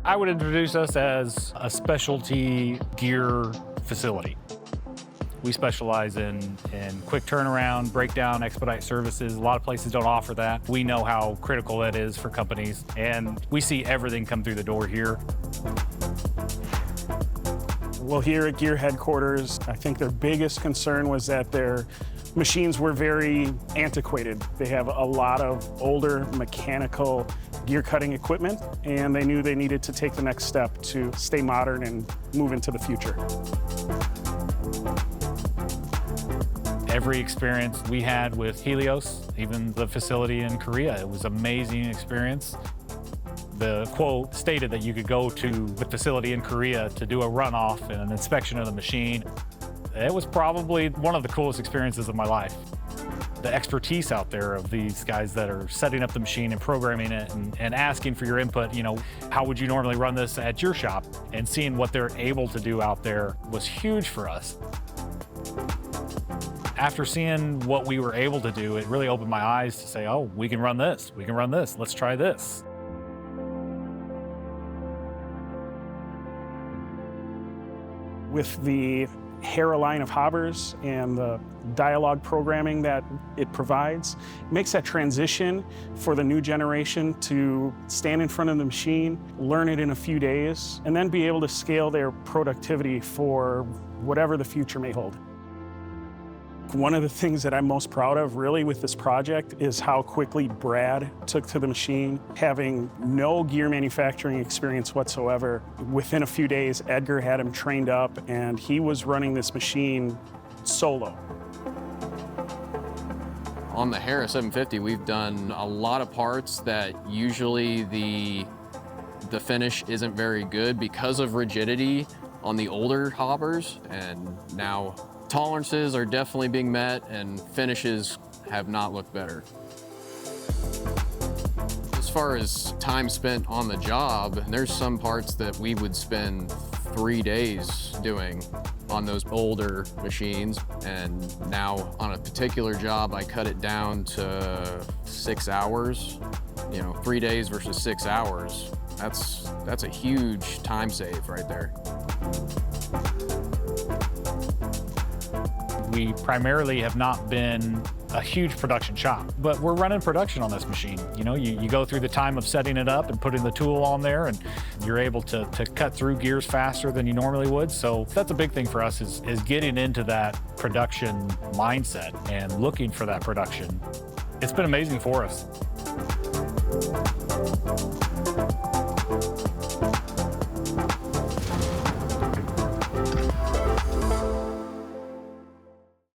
I would introduce us as a specialty gear facility. We specialize in quick turnaround, breakdown, expedite services. A lot of places don't offer that. We know how critical that is for companies, and we see everything come through the door here. Well, here at Gear headquarters, I think their biggest concern was that their machines were very antiquated. They have a lot of older mechanical gear cutting equipment, and they knew they needed to take the next step to stay modern and move into the future. Every experience we had with Helios, even the facility in Korea, it was an amazing experience. The quote stated that you could go to the facility in Korea to do a runoff and an inspection of the machine. It was probably one of the coolest experiences of my life. The expertise out there of these guys that are setting up the machine and programming it and asking for your input, you know, how would you normally run this at your shop? And seeing what they're able to do out there was huge for us. After seeing what we were able to do, it really opened my eyes to say, oh, we can run this, let's try this. With the Hera line of hobbers and the dialogue programming that it provides, it makes that transition for the new generation to stand in front of the machine, learn it in a few days, and then be able to scale their productivity for whatever the future may hold. One of the things that I'm most proud of really with this project is how quickly Brad took to the machine. Having no gear manufacturing experience whatsoever, within a few days, Edgar had him trained up and he was running this machine solo. On the Hera 750, we've done a lot of parts that usually the finish isn't very good because of rigidity on the older hobbers, and now tolerances are definitely being met and finishes have not looked better. As far as time spent on the job, there's some parts that we would spend 3 days doing on those older machines, and now on a particular job I cut it down to 6 hours. You know, 3 days versus 6 hours. That's a huge time save right there. We primarily have not been a huge production shop, but we're running production on this machine. You know, you go through the time of setting it up and putting the tool on there, and you're able to cut through gears faster than you normally would. So that's a big thing for us is getting into that production mindset and looking for that production. It's been amazing for us.